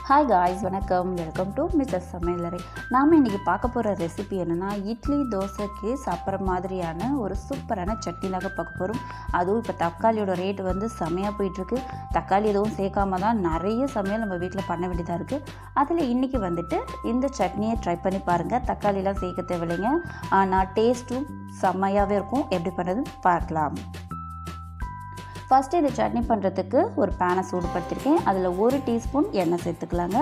Hi guys, வணக்கம். Welcome to MrsSamalayarai. நாம் இன்றைக்கி பார்க்க போகிற ரெசிபி என்னென்னா, இட்லி தோசைக்கு சாப்பிட்ற மாதிரியான ஒரு சூப்பரான சட்னிலாக பார்க்க போகிறோம். அதுவும் இப்போ தக்காளியோட ரேட் வந்து செமையாக போயிட்டுருக்கு. தக்காளி எதுவும் சேர்க்காம தான் நிறைய சமையல் நம்ம வீட்டில் பண்ண வேண்டியதாக இருக்குது. அதில் இன்றைக்கி வந்துட்டு இந்த சட்னியை ட்ரை பண்ணி பாருங்கள். தக்காளிலாம் சேர்க்க தேவையில்லைங்க, ஆனால் டேஸ்ட்டும் செம்மையாகவே இருக்கும். எப்படி பண்ணுறதுன்னு பார்க்கலாம். ஃபஸ்ட்டு இந்த சட்னி பண்ணுறதுக்கு ஒரு பேனை சூடுபடுத்தியிருக்கேன். அதில் 1 டீஸ்பூன் எண்ணெய் சேர்த்துக்கலாங்க.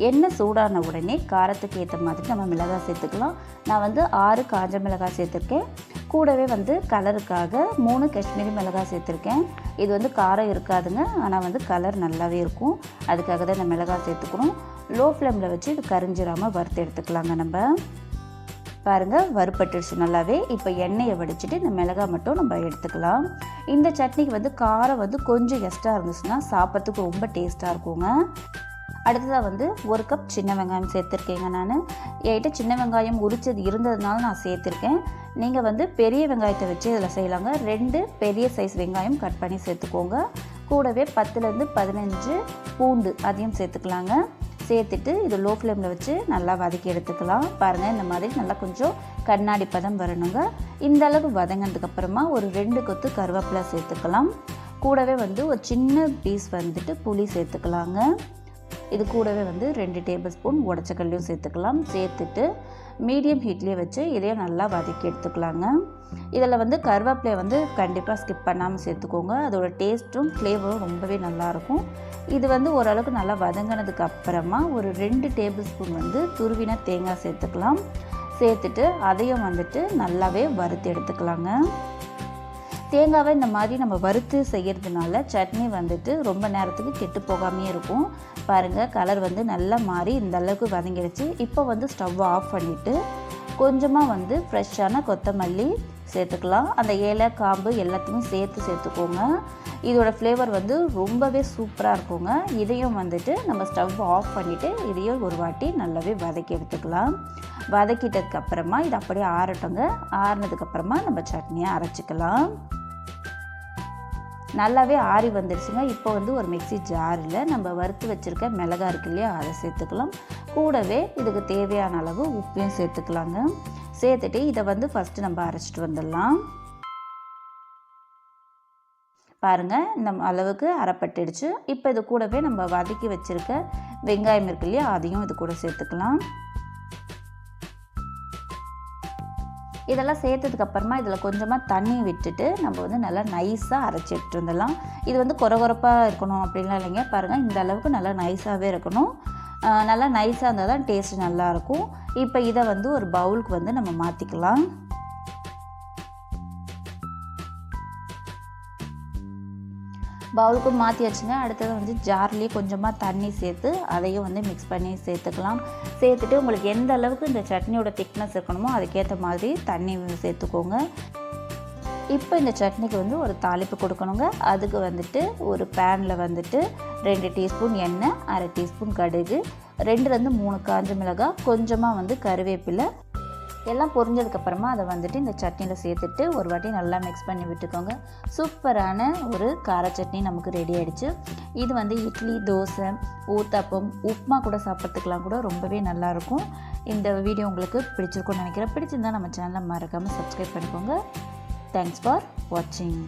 எண்ணெய் சூடான உடனே காரத்துக்கு ஏற்ற மாதிரி நம்ம மிளகாய் சேர்த்துக்கலாம். நான் வந்து 6 காஞ்ச மிளகாய் சேர்த்துருக்கேன். கூடவே வந்து கலருக்காக 3 காஷ்மீரி மிளகாய் சேர்த்துருக்கேன். இது வந்து காரம் இருக்காதுங்க, ஆனால் வந்து கலர் நல்லாவே இருக்கும். அதுக்காக தான் இந்த மிளகாய் சேர்த்துக்கணும். லோ ஃப்ளேமில் வச்சு இது கரிஞ்சிடாமல் வறுத்து எடுத்துக்கலாங்க. நம்ம பாருங்கள், வறுப்பட்டுடுச்சு நல்லாவே. இப்போ எண்ணெயை வடிச்சிட்டு இந்த மிளகாய் மட்டும் நம்ம எடுத்துக்கலாம். இந்த சட்னிக்கு வந்து காரம் வந்து கொஞ்சம் எக்ஸ்ட்ரா இருந்துச்சுன்னா சாப்பிட்றதுக்கு ரொம்ப டேஸ்ட்டாக இருக்குங்க. அடுத்ததாக வந்து 1 கப் சின்ன வெங்காயம் சேர்த்துருக்கேங்க. நான் என்கிட்ட சின்ன வெங்காயம் உரிச்சது இருந்ததுனால நான் சேர்த்துருக்கேன். நீங்கள் வந்து பெரிய வெங்காயத்தை வச்சு இதில் செய்யலாங்க. 2 பெரிய சைஸ் வெங்காயம் கட் பண்ணி சேர்த்துக்கோங்க. கூடவே 10லேருந்து 15 பூண்டு அதையும் சேர்த்துக்கலாங்க. சேர்த்துட்டு இது லோ ஃப்ளேமில் வச்சு நல்லா வதக்கி எடுத்துக்கலாம். பாருங்கள், இந்த மாதிரி நல்லா கொஞ்சம் கண்ணாடி பதம் வரணுங்க. இந்த அளவு வதங்கினதுக்கப்புறமா ஒரு 2 கொத்து கருவேப்பிலை சேர்த்துக்கலாம். கூடவே வந்து ஒரு சின்ன பீஸ் வந்துட்டு புளி சேர்த்துக்கலாங்க. இது கூடவே வந்து 2 டேபிள் ஸ்பூன் உடச்ச கல்லையும் சேர்த்துக்கலாம். சேர்த்துட்டு மீடியம் ஹீட்லேயே வச்சு இதையும் நல்லா வதக்கி எடுத்துக்கலாங்க. இதில் வந்து கருவேப்பிலையை வந்து கண்டிப்பாக ஸ்கிப் பண்ணாமல் சேர்த்துக்கோங்க. அதோட டேஸ்ட்டும் ஃப்ளேவரும் ரொம்பவே நல்லாயிருக்கும். இது வந்து ஓரளவுக்கு நல்லா வதங்கினதுக்கு அப்புறமா ஒரு 2 டேபிள் ஸ்பூன் வந்து துருவின தேங்காய் சேர்த்துக்கலாம். சேர்த்துட்டு அதையும் வந்துட்டு நல்லாவே வறுத்து எடுத்துக்கலாங்க. தேங்காவை இந்த மாதிரி நம்ம வறுத்து செய்கிறதுனால சட்னி வந்துட்டு ரொம்ப நேரத்துக்கு கெட்டு போகாமே இருக்கும். பாருங்கள், கலர் வந்து நல்லா மாறி இந்த அளவுக்கு வதங்கிடுச்சு. இப்போ வந்து ஸ்டவ்வை ஆஃப் பண்ணிவிட்டு கொஞ்சமாக வந்து ஃப்ரெஷ்ஷான கொத்தமல்லி சேர்த்துக்கலாம். அந்த இலை காம்பு எல்லாத்தையுமே சேர்த்துக்கோங்க. இதோட ஃப்ளேவர் வந்து ரொம்பவே சூப்பராக இருக்குங்க. இதையும் வந்துட்டு நம்ம ஸ்டவ் ஆஃப் பண்ணிவிட்டு இதையும் ஒரு வாட்டி நல்லாவே வதக்கி எடுத்துக்கலாம். வதக்கிட்டதுக்கப்புறமா இது அப்படியே ஆறட்டுங்க. ஆறினதுக்கப்புறமா நம்ம சட்னியை அரைச்சிக்கலாம். நல்லாவே ஆறி வந்துடுச்சுங்க. இப்போ வந்து ஒரு மிக்ஸி ஜாரில் நம்ம வறுத்து வச்சுருக்க மிளகாய் இருக்கு இல்லையா, அதை சேர்த்துக்கலாம். கூடவே இதுக்கு தேவையான அளவு உப்பையும் சேர்த்துக்கலாங்க. சேர்த்துட்டு இதை வந்து ஃபஸ்ட்டு நம்ம அரைச்சிட்டு வந்துடலாம். பாருங்கள், இந்த அளவுக்கு அரைப்பட்டுடுச்சு. இப்போ இது கூடவே நம்ம வதக்கி வச்சுருக்க வெங்காயம் இருக்கு இல்லையா, அதையும் இது கூட சேர்த்துக்கலாம். இதெல்லாம் சேர்த்ததுக்கப்புறமா இதில் கொஞ்சமாக தண்ணி விட்டுட்டு நம்ம வந்து நல்லா நைஸாக அரைச்சி எடுத்துட்டு வந்துடலாம். இது வந்து கொரகொரப்பாக இருக்கணும் அப்படின்லாம் இல்லைங்க. பாருங்கள், இந்த அளவுக்கு நல்லா நைஸாகவே இருக்கணும். நல்லா நைஸாக இருந்தால் தான் டேஸ்ட் நல்லாயிருக்கும். இப்போ இதை வந்து ஒரு பவுலுக்கு வந்து நம்ம மாற்றிக்கலாம். பவுலுக்கு மாற்றியாச்சுங்க. அடுத்தது வந்து ஜார்லேயே கொஞ்சமாக தண்ணி சேர்த்து அதையும் வந்து மிக்ஸ் பண்ணி சேர்த்துக்கலாம். சேர்த்துட்டு உங்களுக்கு எந்த அளவுக்கு இந்த சட்னியோட திக்னஸ் இருக்கணுமோ அதுக்கேற்ற மாதிரி தண்ணி சேர்த்துக்கோங்க. இப்போ இந்த சட்னிக்கு வந்து ஒரு தாளிப்பு கொடுக்கணுங்க. அதுக்கு வந்துட்டு ஒரு பேனில் வந்துட்டு 2 டீஸ்பூன் எண்ணெய், 1/2 டீஸ்பூன் கடுகு, 2லேருந்து 3 காஞ்ச மிளகாய், கொஞ்சமாக வந்து கருவேப்பிலை எல்லாம் பொரிஞ்சதுக்கப்புறமா அதை வந்துட்டு இந்த சட்னியில் சேர்த்துட்டு ஒரு வாட்டி நல்லா மிக்ஸ் பண்ணி விட்டுக்கோங்க. சூப்பரான ஒரு கார சட்னி நமக்கு ரெடி ஆகிடுச்சு. இது வந்து இட்லி, தோசை, ஊத்தாப்பம், உப்புமா கூட சாப்பிட்றதுக்கெலாம் கூட ரொம்பவே நல்லாயிருக்கும். இந்த வீடியோ உங்களுக்கு பிடிச்சிருக்கும்னு நினைக்கிறேன். பிடிச்சிருந்தால் நம்ம சேனலை மறக்காமல் சப்ஸ்கிரைப் பண்ணிக்கோங்க. தேங்க்ஸ் ஃபார் வாட்சிங்.